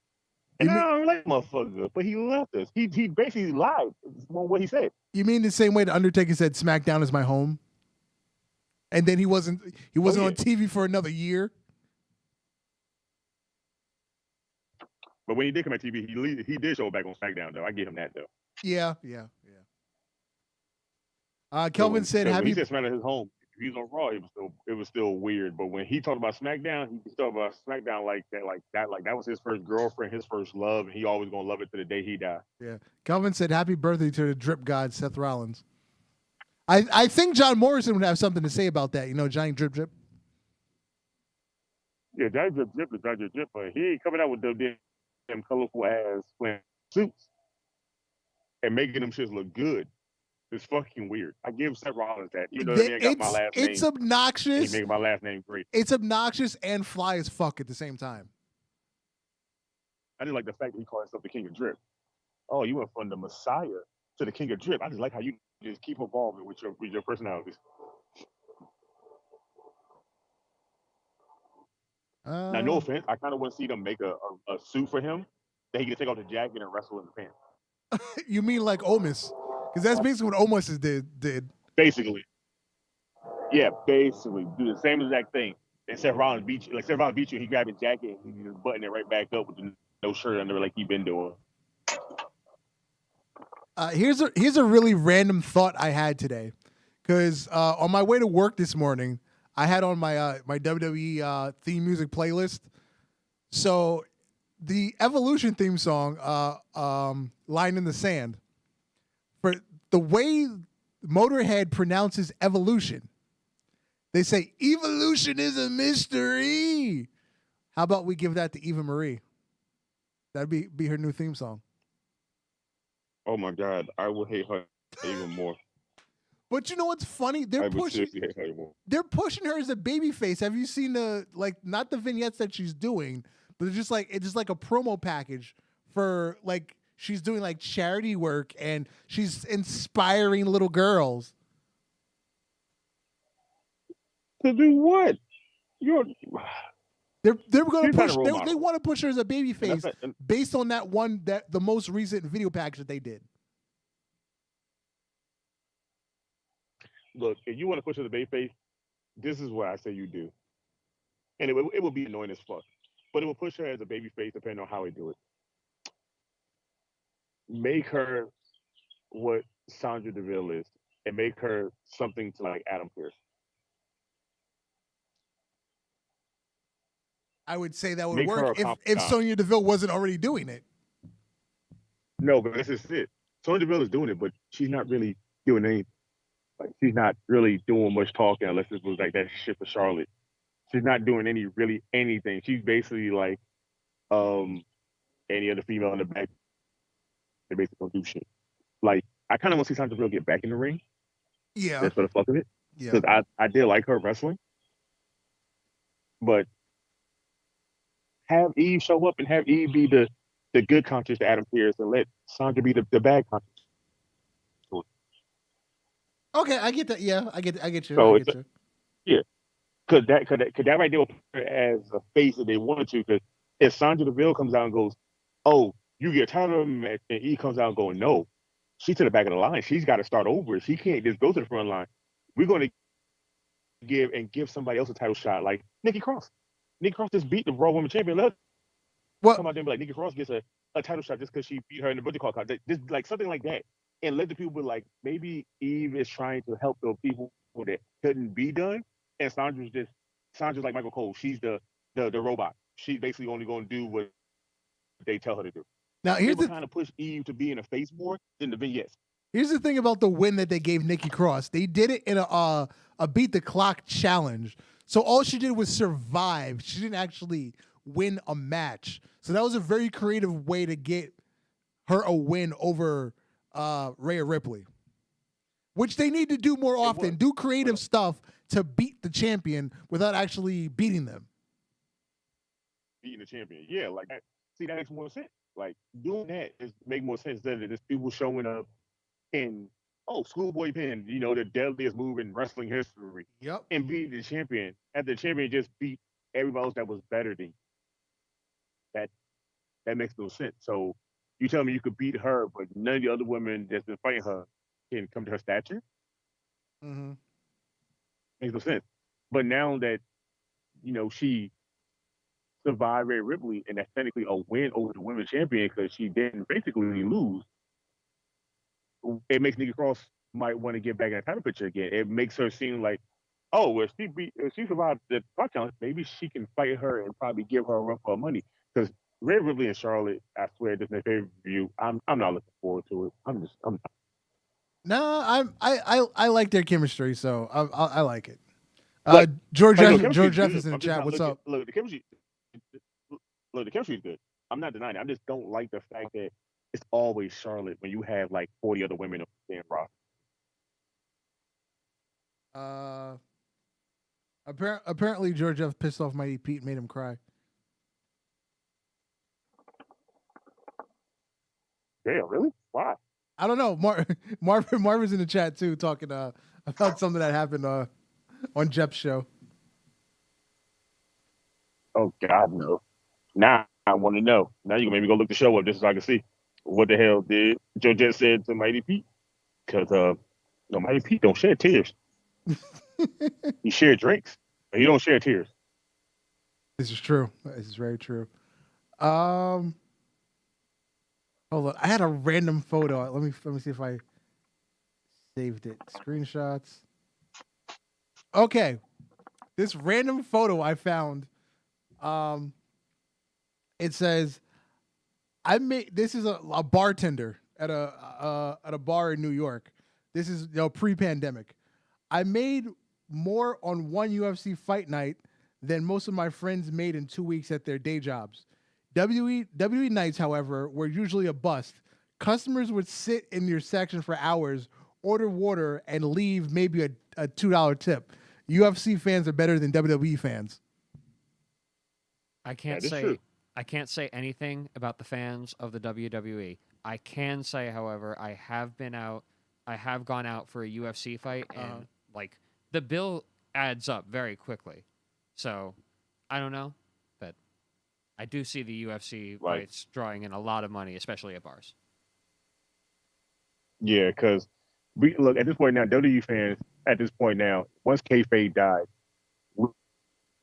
And I don't like motherfucker, but he left us. He basically lied on what he said. You mean the same way the Undertaker said SmackDown is my home? And then he wasn't on TV for another year. But when he did come on TV, he did show back on SmackDown though. I give him that though. Yeah. Kelvin said, when "Have he you?" said SmackDown his home? If he was on Raw, it was still weird. But when he talked about SmackDown, he talked about SmackDown like that was his first girlfriend, his first love, and he always gonna love it to the day he died. Yeah. Kelvin said, "Happy birthday to the drip god Seth Rollins." I think John Morrison would have something to say about that. You know, Johnny Drip Drip. Yeah, Johnny Drip Drip is Johnny Drip Drip, but he ain't coming out with them colorful ass suits and making them shits look good. It's fucking weird. I give Seth Rollins that. You know, he ain't got my last name. It's obnoxious. He made my last name great. It's obnoxious and fly as fuck at the same time. I didn't like the fact that he called himself the King of Drip. Oh, you went from the Messiah to the King of Drip. I just like how you just keep evolving with your personalities. Now, no offense, I kind of want to see them make a suit for him that he can take off the jacket and wrestle in the pants. You mean like Omos? Because that's basically what Omos did. Basically. Yeah, basically. Do the same exact thing. And Seth Rollins beat you, he grabbed his jacket and he just buttoned it right back up with no shirt under like he been doing. Here's a really random thought I had today. Because on my way to work this morning, I had on my my WWE theme music playlist. So the Evolution theme song, Line in the Sand, for the way Motorhead pronounces evolution, they say evolution is a mystery. How about we give that to Eva Marie? That'd be her new theme song. Oh my God, I would hate her even more. But you know what's funny? They're pushing her as a babyface. Have you seen not the vignettes that she's doing, but it's just like a promo package for like she's doing like charity work and she's inspiring little girls. To do what? They're going to push. They want to push her as a babyface based on the most recent video package that they did. Look, if you want to push her as a babyface, this is what I say you do, and it will be annoying as fuck, but it will push her as a babyface depending on how we do it. Make her what Sonya Deville is, and make her something to like Adam Pearce. I would say that would work if Sonya Deville wasn't already doing it. No, but this is it. Sonya Deville is doing it, but she's not really doing anything. Like she's not really doing much talking unless it was like that shit for Charlotte. She's not doing anything. She's basically like any other female in the back. They basically don't do shit. Like I kind of want to see Sonya Deville get back in the ring. Yeah, just for the fuck of it. Yeah, because I did like her wrestling, but have Eve show up and have Eve be the good conscious to Adam Pearce and let Sonya be the bad conscious. Okay, I get that. Yeah, I get you. So yeah, could that right there will put her as a face if they wanted to? Because if Sonya Deville comes out and goes, "Oh, you get tired of him," and Eve comes out going, "No," she's to the back of the line. She's got to start over. She can't just go to the front line. We're going to give somebody else a title shot, like Nikki Cross. Nikki Cross just beat the Raw Women's Champion. Let her come out there and be like, Nikki Cross gets a title shot just because she beat her in the Butcher Call. Just like something like that. And let the people be like, maybe Eve is trying to help the people that couldn't be done. And Sandra's like Michael Cole. She's the robot. She's basically only going to do what they tell her to do. Now here's the kind of push Eve to be in a face more than the vignettes. Here's the thing about the win that they gave Nikki Cross. They did it in a beat the clock challenge. So all she did was survive. She didn't actually win a match. So that was a very creative way to get her a win over Rhea Ripley, which they need to do more often. Do creative stuff to beat the champion without actually beating them. Beating the champion, yeah, like that. See, that makes more sense. Like doing that is make more sense than just people showing up in schoolboy pin, the deadliest move in wrestling history. Yep. And beat the champion. And the champion just beat everybody else that was better than you. That makes no sense. So you tell me you could beat her, but none of the other women that's been fighting her can come to her stature? Mm-hmm. Makes no sense. But now that, she survived Rhea Ripley, and that's technically a win over the women's champion because she didn't basically lose, it makes Nikki Cross might want to get back in the title picture again. It makes her seem like, if she survived the clock challenge, maybe she can fight her and probably give her a run for her money. Because Rhea Ripley and Charlotte, I swear, this is my favorite view. I'm not looking forward to it. I'm No, I like their chemistry, so I like it. Like, George chemistry's Jefferson good. in chat. What's up? Look, the chemistry is good. I'm not denying it. I just don't like the fact that it's always Charlotte when you have like 40 other women on the same roster. Apparently George Jeff pissed off Mighty Pete and made him cry. Damn, really? Why? I don't know. Marvin's in the chat too, talking about something that happened on Jeff's show. Oh God, no. Now I want to know. Now you can maybe go look the show up just so I can see what the hell did Joe Jet said to Mighty Pete. Because Mighty Pete don't shed tears. He shared drinks, but he don't share tears. This is true. This is very true. Hold on. I had a random photo. Let me see if I saved it. Screenshots. Okay. This random photo I found. It says, this is a bartender at a bar in New York. This is pre-pandemic. I made more on one UFC fight night than most of my friends made in 2 weeks at their day jobs. WWE nights, however, were usually a bust. Customers would sit in your section for hours, order water, and leave maybe a $2 tip. UFC fans are better than WWE fans. I can't say anything about the fans of the WWE. I can say, however, I have gone out for a UFC fight, and the bill adds up very quickly. So I don't know, but I do see the UFC fights drawing in a lot of money, especially at bars. Yeah, because look at this point now, WWE fans at this point now, once kayfabe died,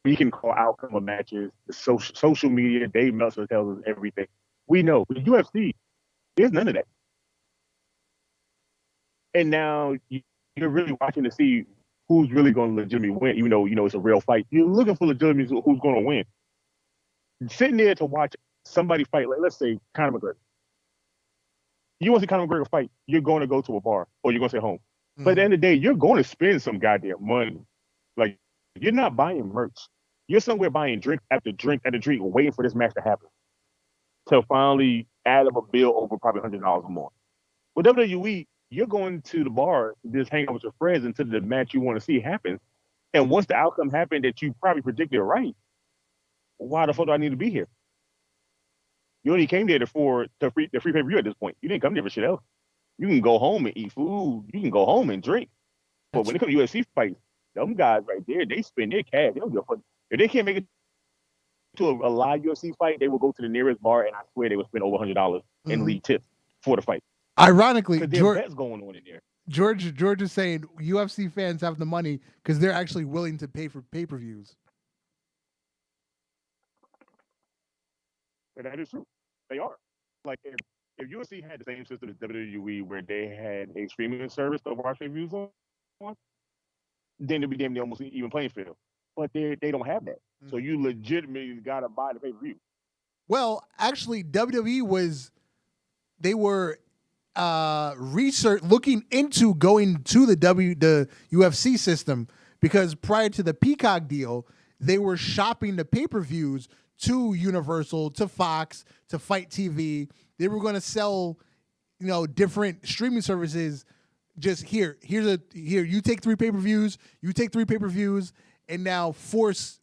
we can call outcome of matches, the social media, Dave Meltzer tells us everything. We know. With UFC, there's none of that. And now you're really watching to see who's really going to legitimately win, even though, it's a real fight. You're looking for legitimately who's going to win. Sitting there to watch somebody fight, like let's say Conor McGregor. You want to see Conor McGregor fight, you're going to go to a bar or you're going to stay home. Mm-hmm. But at the end of the day, you're going to spend some goddamn money. Like, you're not buying merch. You're somewhere buying drink after drink after drink, waiting for this match to happen. Till finally add up a bill over probably $100 or more. With WWE, you're going to the bar to just hang out with your friends until the match you want to see happens. And once the outcome happened that you probably predicted right, why the fuck do I need to be here? You only came there for the free pay-per-view at this point. You didn't come there for shit else. You can go home and eat food. You can go home and drink. But when it comes to UFC fights, them guys right there, they spend their cash. They don't give a fuck. If they can't make it to a live UFC fight, they will go to the nearest bar, and I swear they will spend over $100 and leave tips for the fight. Ironically, there's bets going on in there. George is saying UFC fans have the money because they're actually willing to pay for pay-per-views. And that is true. They are. Like, if UFC had the same system as WWE where they had a streaming service to watch reviews on, then it'd be damn near almost even playing field. But they don't have that. Mm-hmm. So you legitimately got to buy the pay-per-view. Well, actually, WWE research looking into going to the UFC system, because prior to the Peacock deal, they were shopping the pay-per-views to Universal, to Fox, to Fight TV. They were going to sell, different streaming services. Just here, you take 3 pay-per-views, and now force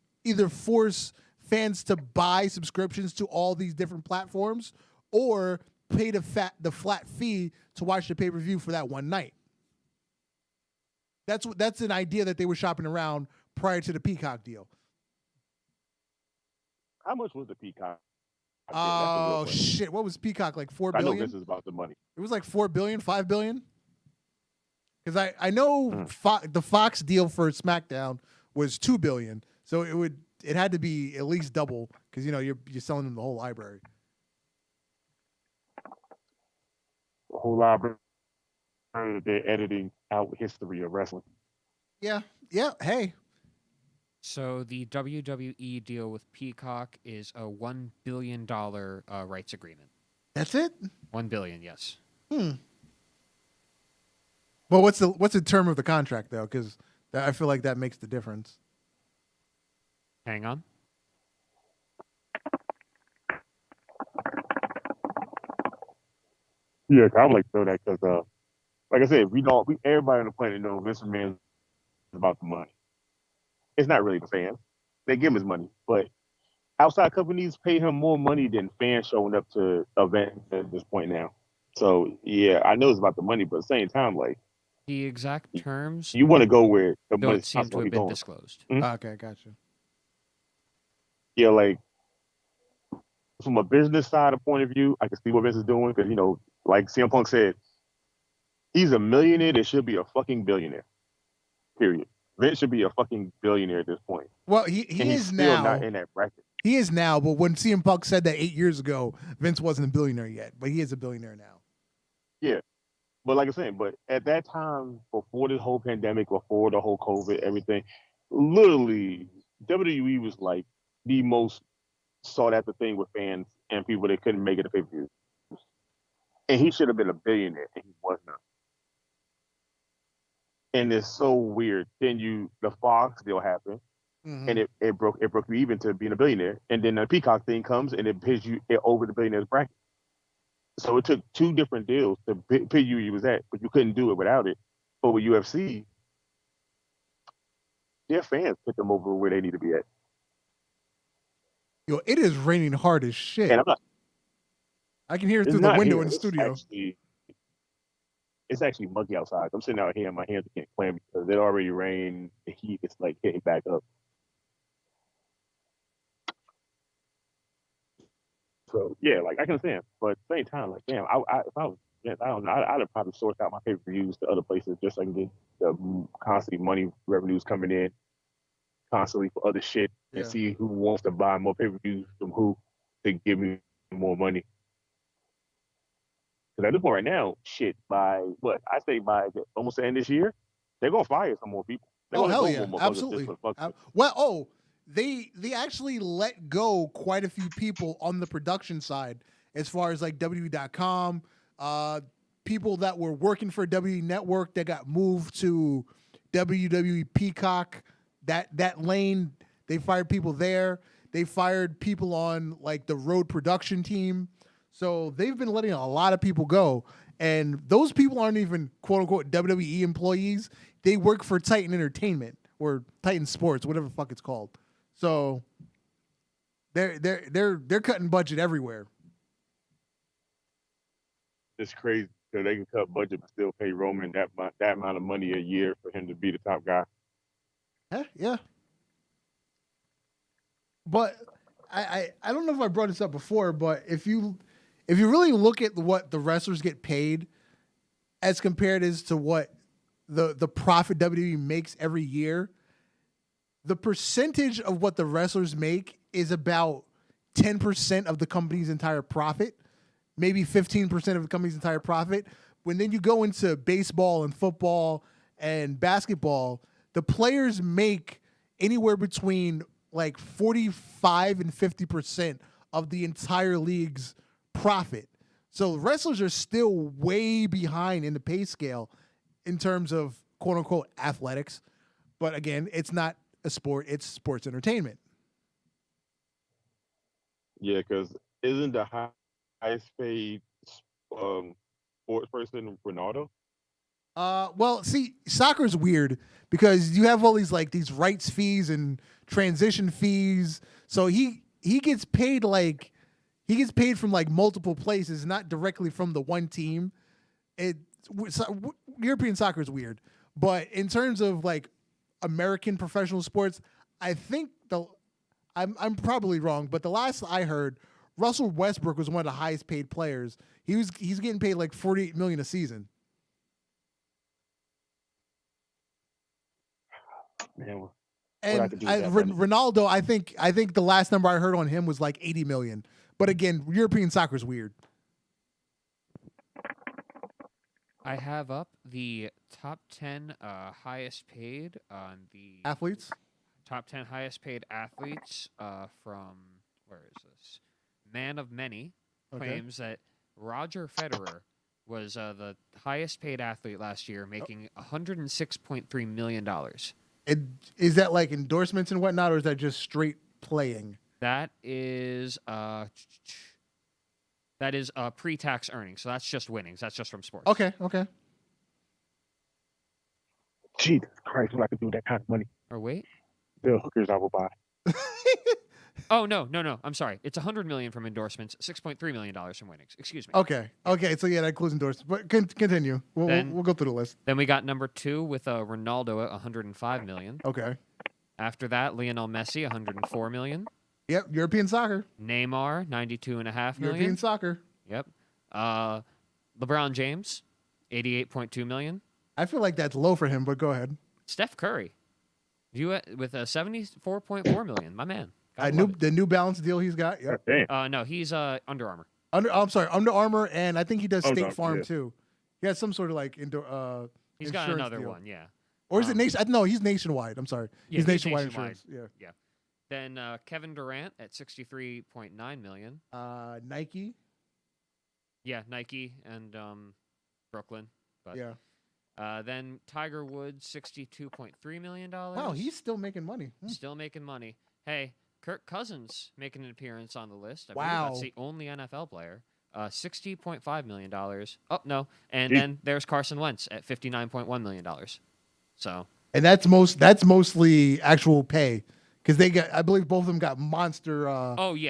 fans to buy subscriptions to all these different platforms, or pay the flat fee to watch the pay-per-view for that one night. That's an idea that they were shopping around prior to the Peacock deal. How much was the Peacock? Oh shit! What was Peacock, like $4 billion? I know this is about the money. It was like $4 billion, $5 billion. Because I know the Fox deal for SmackDown was $2 billion, so it had to be at least double, because you're selling them the whole library. The whole library that they're editing out history of wrestling. Yeah. Hey. So the WWE deal with Peacock is a $1 billion rights agreement. That's it? $1 billion, yes. Well, what's the term of the contract, though? Because I feel like that makes the difference. Hang on. Yeah, I would like to know that, because, like I said, everybody on the planet knows Vince McMahon is about the money. It's not really the fans. They give him his money, but outside companies pay him more money than fans showing up to events at this point now. So, yeah, I know it's about the money, but at the same time, like, The exact terms you want to go where the don't money's seem to constantly have been going. disclosed. Okay, gotcha. Yeah, like, from a business side of point of view, I can see what Vince is doing, because, like CM Punk said, he's a millionaire that should be a fucking billionaire. Period. Vince should be a fucking billionaire at this point. Well, he and is he's still now. not in that bracket. He is now, but when CM Punk said that 8 years ago, Vince wasn't a billionaire yet, but he is a billionaire now. Yeah. But like I said, at that time, before this whole pandemic, before the whole COVID, everything, literally, WWE was like the most sought after thing with fans and people that couldn't make it to pay-per-view. And he should have been a billionaire, and he was not. And it's so weird. Then the Fox deal happened, and it broke you even to being a billionaire. And then the Peacock thing comes, and it pays you over the billionaire's bracket. So it took 2 different deals to pay you was at, but you couldn't do it without it. But with UFC, their fans put them over where they need to be at. Yo, it is raining hard as shit. And I can hear it through the window in the studio. It's actually muggy outside. I'm sitting out here and my hands can't clammy because it already rained. The heat is like hitting back up. So yeah, like I can understand, but at the same time, like damn, if I was, I don't know, I'd have probably sourced out my pay-per-views to other places just so I can get the constantly money revenues coming in constantly for other shit and see who wants to buy more pay-per-views from who to give me more money. Because at this point right now, shit, by almost the end of this year, they're gonna fire some more people. Oh hell yeah, absolutely. They actually let go quite a few people on the production side, as far as like WWE.com, people that were working for WWE Network that got moved to WWE Peacock. That lane, they fired people there. They fired people on like the road production team. So they've been letting a lot of people go. And those people aren't even quote unquote WWE employees. They work for Titan Entertainment or Titan Sports, whatever the fuck it's called. So they're cutting budget everywhere. It's crazy because they can cut budget but still pay Roman that amount of money a year for him to be the top guy. Yeah. But I don't know if I brought this up before, but if you really look at what the wrestlers get paid as compared as to what the profit WWE makes every year, the percentage of what the wrestlers make is about 10% of the company's entire profit, maybe 15% of the company's entire profit. When then you go into baseball and football and basketball, the players make anywhere between like 45 and 50% of the entire league's profit. So wrestlers are still way behind in the pay scale in terms of quote unquote athletics. But again, it's not a sport, it's sports entertainment. Yeah, because isn't the highest paid sports person Ronaldo? Well, see, soccer's weird because you have all these rights fees and transition fees. So he gets paid from like multiple places, not directly from the one team. European soccer is weird, but in terms of like American professional sports, I think I'm probably wrong, but the last I heard, Russell Westbrook was one of the highest paid players. He's getting paid like $48 million a season. Man, And Ronaldo, I think the last number I heard on him was like 80 million. But again, European soccer is weird. I have up the top 10 highest paid on the Athletes? top 10 highest paid athletes from, where is this? Man of Many claims that Roger Federer was the highest paid athlete last year, making $106.3 million. Is that like endorsements and whatnot, or is that just straight playing? That is pre-tax earnings, so that's just winnings. That's just from sports. Okay. Jesus Christ, what I could do with that kind of money. Or wait. The hookers I will buy. Oh, no. I'm sorry. It's $100 million from endorsements, $6.3 million from winnings. Excuse me. Okay. So yeah, that includes endorsements. But continue. We'll go through the list. Then we got number 2 with Ronaldo at $105 million. Okay. After that, Lionel Messi, $104 million. Yep. European soccer. Neymar, $92.5 million. European soccer. Yep. LeBron James, $88.2 million. I feel like that's low for him, but go ahead. Steph Curry, with $74.4 million. My man. The New Balance deal he's got. Yep. No, he's Under Armour. I'm sorry, Under Armour, and I think he does State Farm yeah. too. He has some sort of like He's got another deal. one, yeah. Or is it nation? No, he's nationwide. I'm sorry. Yeah, he's nationwide insurance. Yeah. Then Kevin Durant at $63.9 million. Nike. Yeah, Nike and Brooklyn. But, yeah. Then Tiger Woods, $62.3 million. Wow, he's still making money. Still making money. Hey, Kirk Cousins making an appearance on the list. I wow. believe that's the only NFL player. $60.5 million. Oh, no. And then there's Carson Wentz at $59.1 million. So. And that's mostly actual pay. Because I believe both of them got monster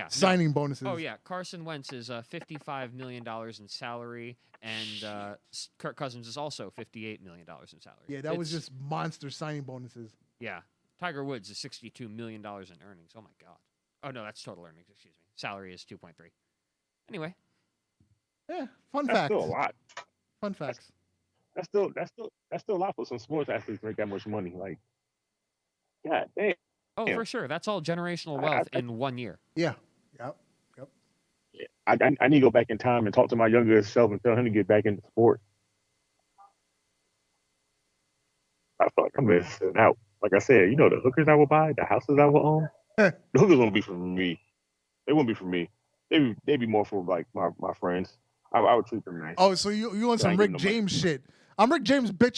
signing bonuses. Oh, yeah. Carson Wentz is $55 million in salary, and Kirk Cousins is also $58 million in salary. Yeah, that was just monster signing bonuses. Yeah. Tiger Woods is $62 million in earnings. Oh, my God. Oh, no, that's total earnings. Excuse me. Salary is 2.3. Anyway. Yeah, fun That's fact. still a lot. Fun facts. That's still a lot for some sports athletes to make that much money. Like, God damn. Oh, for sure. That's all generational wealth in 1 year. Yeah. Yep. Yeah. I need to go back in time and talk to my younger self and tell him to get back into sports. I feel like I'm missing out. Like I said, the hookers I will buy, the houses I will own, the hookers won't be for me. They won't be for me. They'd be more for like my friends. I would treat them nice. Oh, so you want some Rick James shit? I'm Rick James, bitch.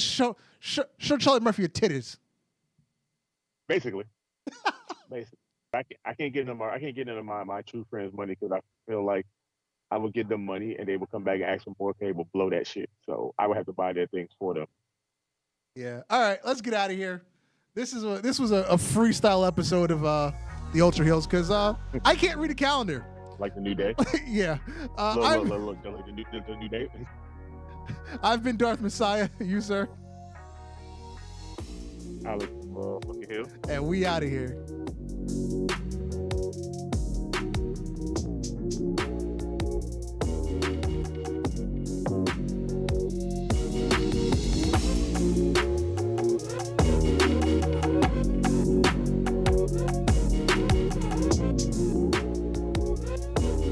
Show Charlie Murphy your titties. Basically. I can't get into my true friends' money because I feel like I would give them money and they would come back and ask for more pay, but blow that shit. So I would have to buy their things for them. Yeah. All right, let's get out of here. This was a freestyle episode of the Ultra Heelz because I can't read a calendar. Like the new day. Yeah. Look, the new day. I've been Darth Messiah. You, sir. Alex, Hill. And we out of here.